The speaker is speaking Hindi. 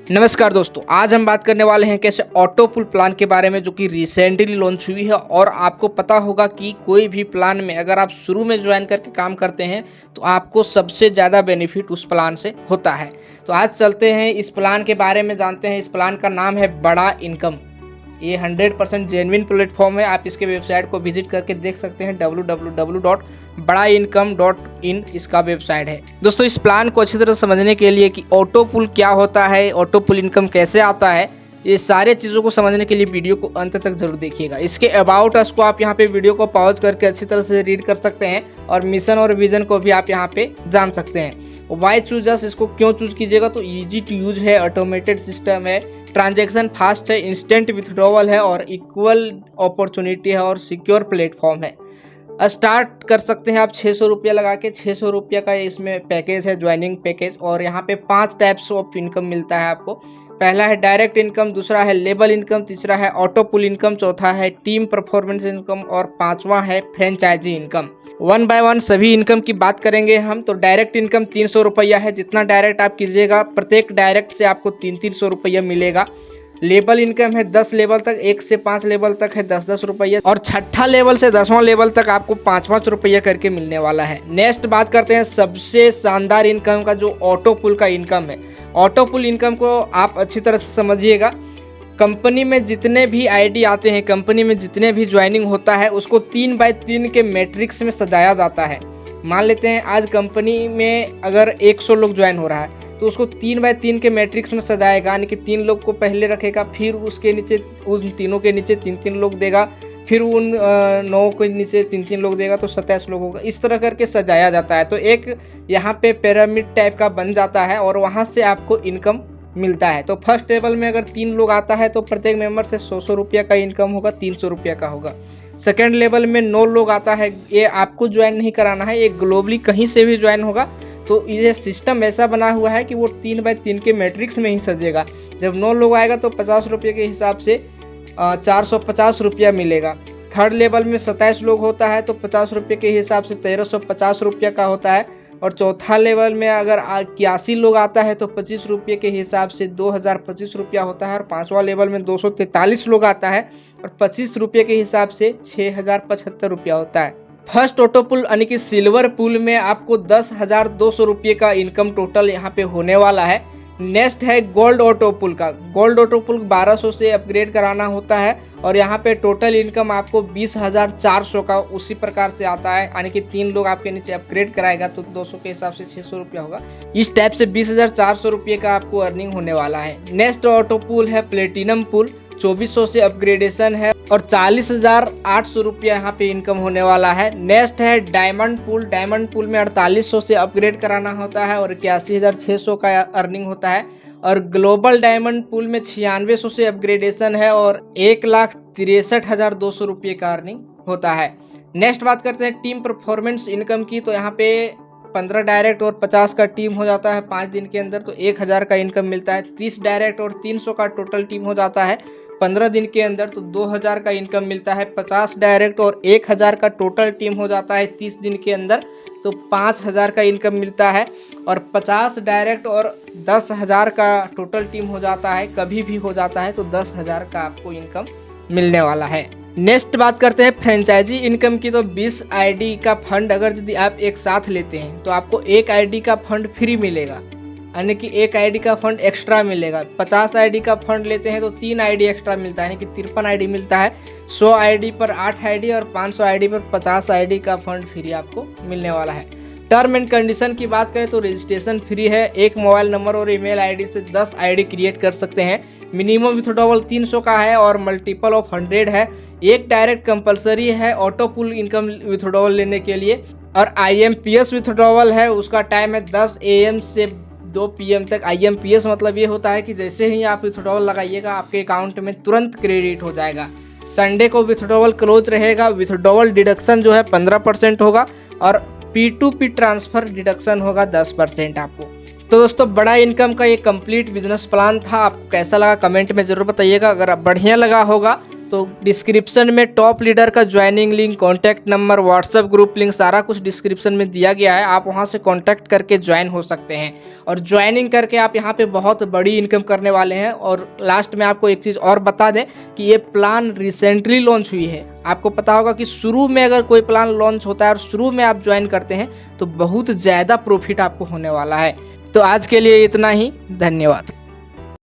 नमस्कार दोस्तों, आज हम बात करने वाले हैं कैसे ऑटो पुल प्लान के बारे में, जो कि रिसेंटली लॉन्च हुई है। और आपको पता होगा कि कोई भी प्लान में अगर आप शुरू में ज्वाइन करके काम करते हैं तो आपको सबसे ज़्यादा बेनिफिट उस प्लान से होता है। तो आज चलते हैं इस प्लान के बारे में जानते हैं। इस प्लान का नाम है बड़ा इनकम। ये 100% जेन्युइन प्लेटफॉर्म है। आप इसके वेबसाइट को विजिट करके देख सकते हैं। www.badaincome.in इसका वेबसाइट है। दोस्तों, इस प्लान को अच्छी तरह समझने के लिए कि ऑटो पुल क्या होता है, ऑटो पुल इनकम कैसे आता है, ये सारे चीज़ों को समझने के लिए वीडियो को अंत तक जरूर देखिएगा। इसके अबाउट अस को आप यहाँ पे वीडियो को पॉज करके अच्छी तरह से रीड कर सकते हैं और मिशन और विजन को भी आप यहाँ पे जान सकते हैं। वाई चूज अस, इसको क्यों चूज कीजिएगा? तो ईजी टू यूज है, ऑटोमेटेड सिस्टम है, ट्रांजैक्शन फास्ट है, इंस्टेंट विथड्रॉवल है और इक्वल अपॉर्चुनिटी है और सिक्योर प्लेटफॉर्म है। स्टार्ट कर सकते हैं आप 600 रुपया लगा के। 600 रुपया का इसमें पैकेज है, ज्वाइनिंग पैकेज। और यहाँ पे 5 टाइप्स ऑफ इनकम मिलता है आपको। पहला है डायरेक्ट इनकम, दूसरा है लेबल इनकम, तीसरा है ऑटो पुल इनकम, चौथा है टीम परफॉर्मेंस इनकम और पांचवा है franchisee income. One by one सभी इनकम की बात करेंगे हम। तो डायरेक्ट इनकम 300 रुपया है। जितना डायरेक्ट आप कीजिएगा, प्रत्येक डायरेक्ट से आपको 300 रुपया मिलेगा। लेबल इनकम है 10 लेवल तक, 1 से 5 लेवल तक है 10 रुपया और छठा लेवल से 10वां लेवल तक आपको 5 रुपया करके मिलने वाला है। नेक्स्ट बात करते हैं सबसे शानदार इनकम का, जो ऑटो पुल का इनकम है। ऑटो पुल इनकम को आप अच्छी तरह से समझिएगा। कंपनी में जितने भी आईडी आते हैं, कंपनी में जितने भी ज्वाइनिंग होता है, उसको 3x3 के मैट्रिक्स में सजाया जाता है। मान लेते हैं आज कंपनी में अगर 100 लोग ज्वाइन हो रहा है तो उसको 3x3 के मैट्रिक्स में सजाएगा, यानी कि 3 लोग को पहले रखेगा, फिर उसके नीचे उन तीनों के नीचे 3-3 लोग देगा, फिर उन 9 के नीचे 3-3 लोग देगा, तो 27 लोग होगा। इस तरह करके सजाया जाता है। तो एक यहाँ पे पिरामिड टाइप का बन जाता है और वहाँ से आपको इनकम मिलता है। तो फर्स्ट लेवल में अगर 3 लोग आता है तो प्रत्येक मेंबर से 100 रुपया का इनकम होगा, 300 रुपया का होगा। सेकेंड लेवल में 9 लोग आता है। ये आपको ज्वाइन नहीं कराना है, ये ग्लोबली कहीं से भी ज्वाइन होगा। तो ये सिस्टम ऐसा बना हुआ है कि वो 3x3 के मैट्रिक्स में ही सजेगा। जब 9 लोग आएगा तो 50 रुपये के हिसाब से 450 रुपया मिलेगा। थर्ड लेवल में 27 लोग होता है तो 50 रुपये के हिसाब से 1350 रुपया का होता है। और चौथा लेवल में अगर 81 लोग आता है तो 25 रुपये के हिसाब से 2025 रुपया होता है। और पांचवा लेवल में 243 लोग आता है और 25 रुपये के हिसाब से 6075 रुपया होता है। फर्स्ट ऑटो पुल यानी कि सिल्वर पुल में आपको 10,200 रुपये का इनकम टोटल यहाँ पे होने वाला है। नेक्स्ट है गोल्ड ऑटो पुल का। गोल्ड ऑटो पुल 1200 से अपग्रेड कराना होता है और यहाँ पे टोटल इनकम आपको 20,400 का उसी प्रकार से आता है, यानी कि 3 लोग आपके नीचे अपग्रेड कराएगा तो 200 के हिसाब से 600 रुपया होगा। इस टाइप से 20,400 रुपये का आपको अर्निंग होने वाला है। नेक्स्ट ऑटो पुल है प्लेटिनम पुल। 2400 से अपग्रेडेशन है और 40,800 रुपया यहाँ पे इनकम होने वाला है। नेक्स्ट है डायमंड पुल। डायमंड पुल में 4800 से अपग्रेड कराना होता है और 81,600 का अर्निंग होता है। और ग्लोबल डायमंड पुल में 9600 से अपग्रेडेशन है और 1,63,200 रुपये का अर्निंग होता है। नेक्स्ट बात करते हैं टीम परफॉर्मेंस इनकम की। तो यहाँ पे 15 डायरेक्ट और 50 का टीम हो जाता है 5 दिन के अंदर तो 1000 का इनकम मिलता है। 30 डायरेक्ट और 300 का टोटल टीम हो जाता है 15 दिन के अंदर तो 2000 का इनकम मिलता है। 50 डायरेक्ट और 1000 का टोटल टीम हो जाता है 30 दिन के अंदर तो 5000 का इनकम मिलता है। और 50 डायरेक्ट और 10,000 का टोटल टीम हो जाता है, कभी भी हो जाता है तो 10,000 का आपको इनकम मिलने वाला है। नेक्स्ट बात करते हैं फ्रेंचाइजी इनकम की। तो 20 आईडी का फंड अगर यदि आप एक साथ लेते हैं तो आपको 1 आईडी का फंड फ्री मिलेगा, यानी कि 1 आईडी का फंड एक्स्ट्रा मिलेगा। 50 आईडी का फंड लेते हैं तो 3 आईडी एक्स्ट्रा मिलता है, यानी कि 53 आईडी मिलता है। 100 आईडी पर 8 आईडी और 500 आईडी पर 50 आईडी का फंड फ्री आपको मिलने वाला है। टर्म एंड कंडीशन की बात करें तो रजिस्ट्रेशन फ्री है। एक मोबाइल नंबर और ईमेल आईडी से 10 आईडी क्रिएट कर सकते हैं। मिनिमम विथड्रॉवल 300 का है और मल्टीपल ऑफ 100 है। एक डायरेक्ट कंपलसरी है ऑटो पुल इनकम विथड्रॉवल लेने के लिए। और IMPS विथड्रॉवल है, उसका टाइम है 10 AM से 2 PM तक। IMPS मतलब ये होता है कि जैसे ही आप विथड्रॉवल लगाइएगा आपके अकाउंट में तुरंत क्रेडिट हो जाएगा। संडे को विथड्रॉवल क्लोज रहेगा। विथड्रॉवल डिडक्शन जो है 15% होगा और P2P ट्रांसफ़र डिडक्शन होगा 10% आपको। तो दोस्तों, बड़ा इनकम का ये कंप्लीट बिजनेस प्लान था। आपको कैसा लगा कमेंट में ज़रूर बताइएगा। अगर बढ़िया लगा होगा तो डिस्क्रिप्शन में टॉप लीडर का joining link, contact number, WhatsApp group link सारा कुछ डिस्क्रिप्शन में दिया गया है। आप वहां से कॉन्टैक्ट करके ज्वाइन हो सकते हैं और ज्वाइनिंग करके आप यहाँ पे बहुत बड़ी इनकम करने वाले हैं। और लास्ट में आपको एक चीज़ और बता दें कि ये प्लान रिसेंटली लॉन्च हुई है। आपको पता होगा कि शुरू में अगर कोई प्लान लॉन्च होता है और शुरू में आप ज्वाइन करते हैं तो बहुत ज़्यादा प्रॉफिट आपको होने वाला है। तो आज के लिए इतना ही, धन्यवाद।